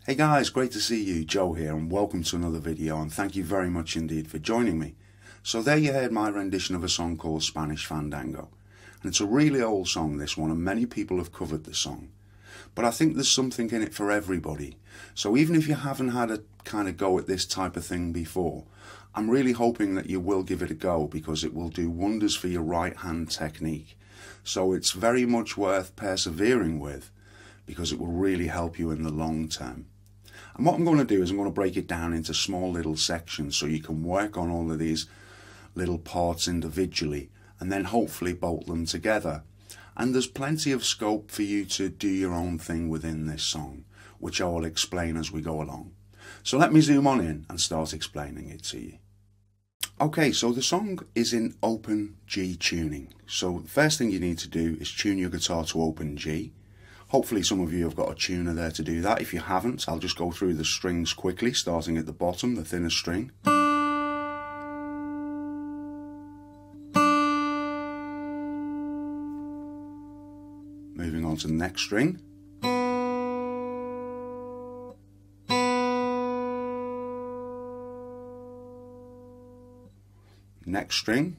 Hey guys, great to see you, Joe here, and welcome to another video, and thank you very much indeed for joining me. So there you heard my rendition of a song called Spanish Fandango, and it's a really old song, this one, and many people have covered the song. But I think there's something in it for everybody, so even if you haven't had a kind of go at this type of thing before, I'm really hoping that you will give it a go, because it will do wonders for your right hand technique. So it's very much worth persevering with, because it will really help you in the long term. And what I'm going to do is I'm going to break it down into small little sections so you can work on all of these little parts individually and then hopefully bolt them together. And there's plenty of scope for you to do your own thing within this song, which I will explain as we go along. So let me zoom on in and start explaining it to you. Okay, so the song is in open G tuning. So the first thing you need to do is tune your guitar to open G. Hopefully some of you have got a tuner there to do that. If you haven't, I'll just go through the strings quickly, starting at the bottom, the thinnest string. Moving on to the next string. Next string.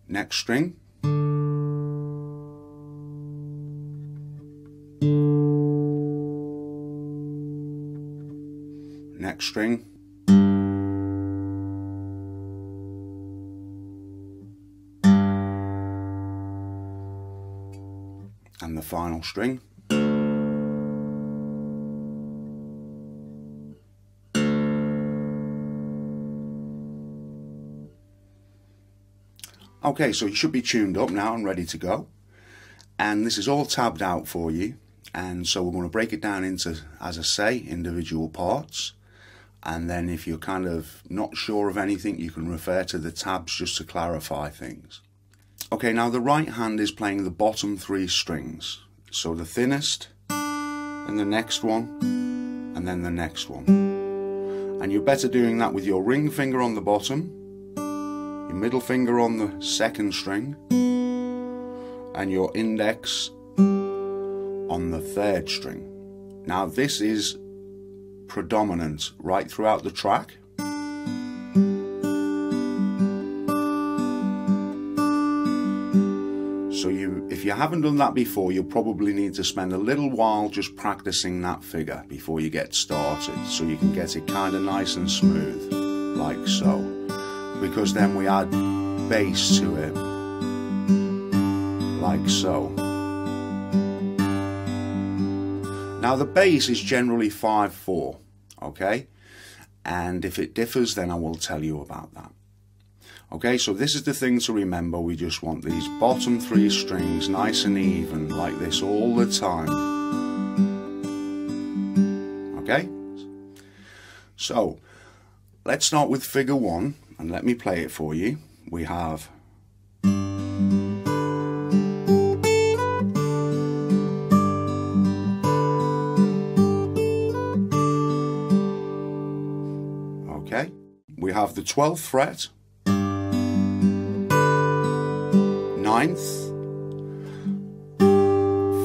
Next string. Next string. And the final string. Okay, so you should be tuned up now and ready to go. And this is all tabbed out for you. And so we're going to break it down into, as I say, individual parts. And then if you're kind of not sure of anything, you can refer to the tabs just to clarify things. Okay, now the right hand is playing the bottom three strings. So the thinnest, and the next one, and then the next one. And you're better doing that with your ring finger on the bottom, your middle finger on the second string, and your index on the third string. Now this is predominant right throughout the track. So if you haven't done that before, you'll probably need to spend a little while just practicing that figure before you get started, so you can get it kind of nice and smooth, like so. Because then we add bass to it, like so. Now the bass is generally 5/4, okay? And if it differs, then I will tell you about that. Okay, so this is the thing to remember. We just want these bottom three strings nice and even, like this all the time. Okay? So, let's start with figure 1. And let me play it for you. We have okay. We have the 12th fret, 9th,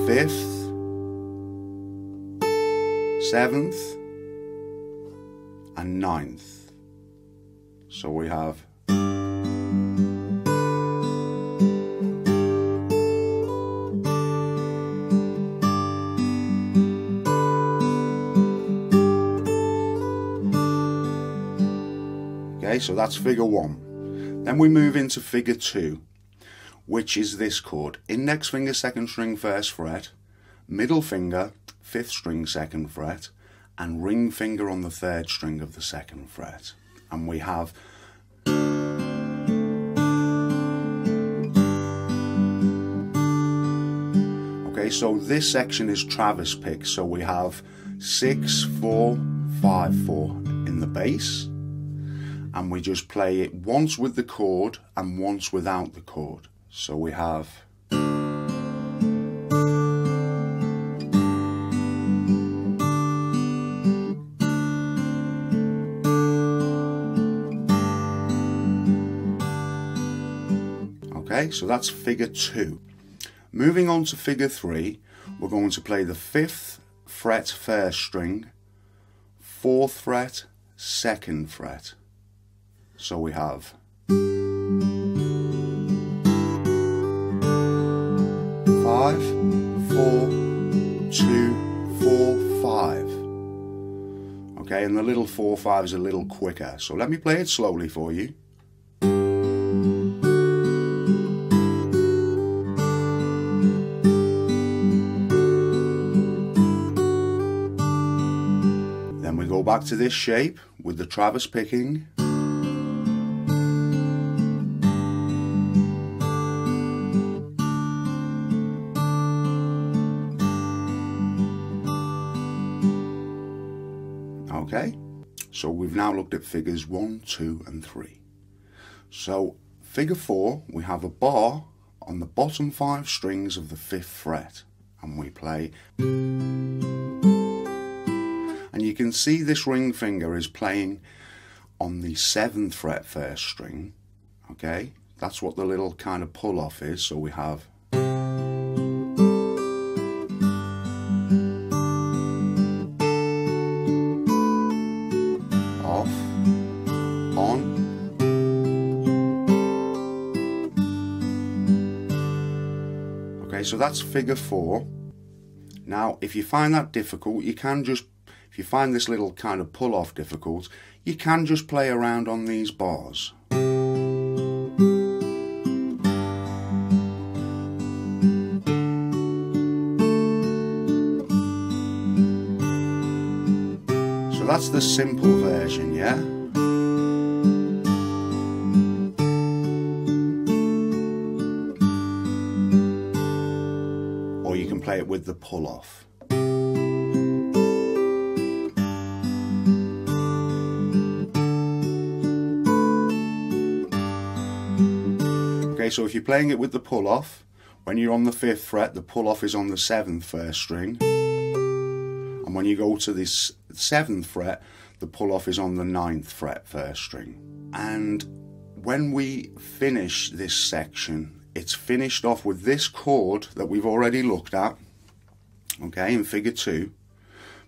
5th, 7th, and 9th. So we have okay, so that's figure 1. Then we move into figure 2, which is this chord: index finger second string first fret, middle finger 5th string second fret, and ring finger on the 3rd string of the 2nd fret. And we have okay, so this section is Travis pick, so we have 6/4/5/4 in the bass, and we just play it once with the chord and once without the chord. So we have Okay, so that's figure 2. Moving on to figure 3, we're going to play the 5th fret 1st string, 4th fret 2nd fret. So we have 5, 4, 2, 4, 5. Okay, and the little 4/5 is a little quicker. So let me play it slowly for you. Then we go back to this shape with the Travis picking. Okay, so we've now looked at figures 1, 2 and 3. So figure 4, we have a bar on the bottom 5 strings of the 5th fret, and we play, and you can see this ring finger is playing on the 7th fret 1st string. Okay, that's what the little kind of pull off is. So we have off, on, okay, so that's figure 4. Now if you find that difficult, you can just, if you find this little kind of pull off difficult, you can just play around on these bars. So that's the simple version, yeah? Or you can play it with the pull off. Okay, so if you're playing it with the pull off, when you're on the 5th fret, the pull off is on the 7th 1st string. And when you go to this 7th fret, the pull off is on the 9th fret 1st string. And when we finish this section, it's finished off with this chord that we've already looked at, okay, in figure 2,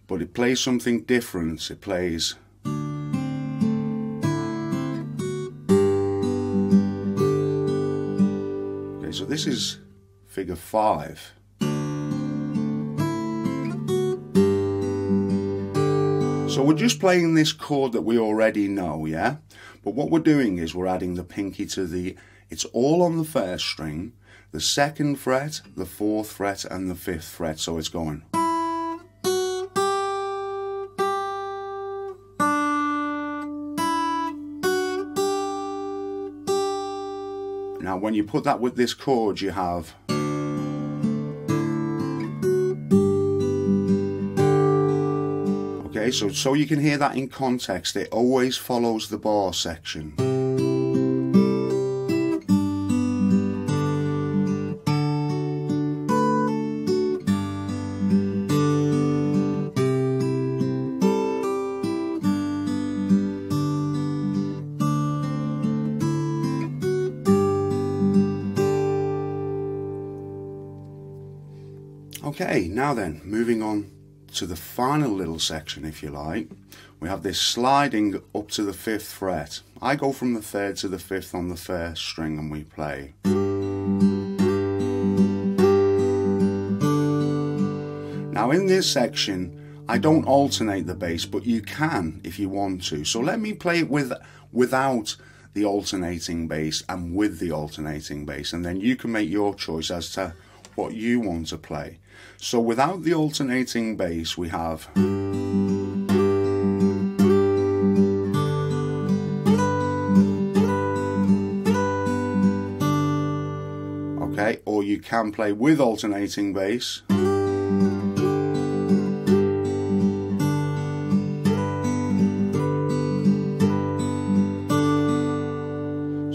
but it plays something different. It plays, okay, so this is figure 5. So we're just playing this chord that we already know, yeah? But what we're doing is we're adding the pinky to the, it's all on the 1st string, the 2nd fret, the 4th fret and the 5th fret, so it's going. Now when you put that with this chord, you have, okay, so you can hear that in context, it always follows the bar section. Okay, now then, moving on to the final little section, if you like. We have this sliding up to the 5th fret. I go from the 3rd to the 5th on the 1st string and we play. Now in this section, I don't alternate the bass, but you can if you want to. So let me play it without the alternating bass and with the alternating bass, and then you can make your choice as to what you want to play. So without the alternating bass, we have, okay, or you can play with alternating bass.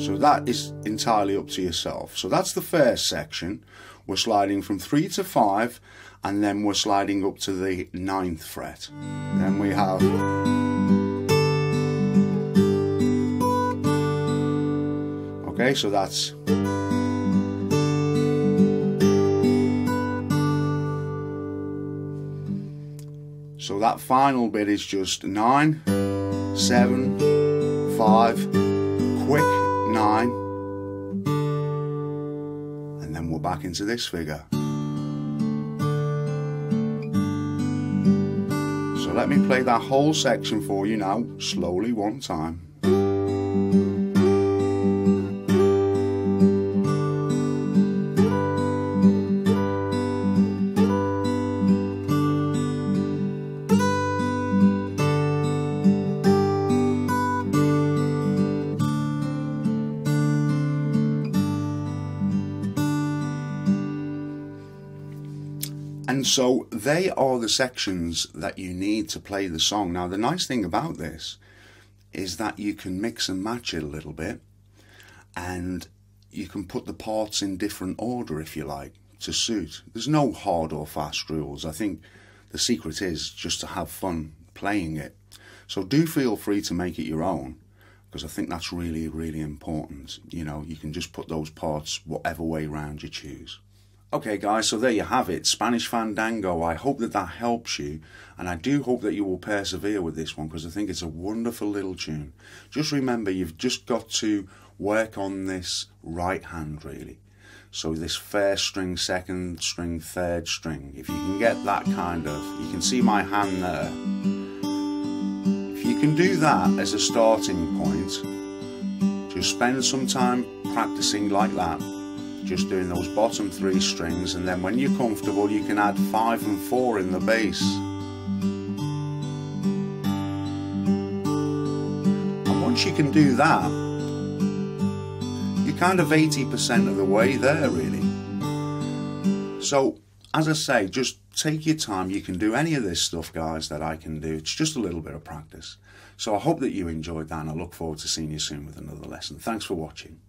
So that is entirely up to yourself. So that's the first section. We're sliding from 3 to 5, and then we're sliding up to the 9th fret. Then we have, okay, so that's, So that final bit is just 9, 7, 5, quick 9, and then we're back into this figure. So let me play that whole section for you now, slowly one time. And so they are the sections that you need to play the song. Now the nice thing about this is that you can mix and match it a little bit, and you can put the parts in different order if you like to suit. There's no hard or fast rules. I think the secret is just to have fun playing it. So do feel free to make it your own, because I think that's really, really important. You know, you can just put those parts whatever way round you choose. Okay guys, so there you have it, Spanish Fandango. I hope that that helps you, and I do hope that you will persevere with this one, because I think it's a wonderful little tune. Just remember, you've just got to work on this right hand really. So this first string, second string, third string, if you can get that kind of, you can see my hand there. If you can do that as a starting point, just spend some time practicing like that. Just doing those bottom 3 strings, and then when you're comfortable you can add 5 and 4 in the bass. And once you can do that, you're kind of 80% of the way there really. So as I say, just take your time. You can do any of this stuff guys that I can do. It's just a little bit of practice. So I hope that you enjoyed that, and I look forward to seeing you soon with another lesson. Thanks for watching.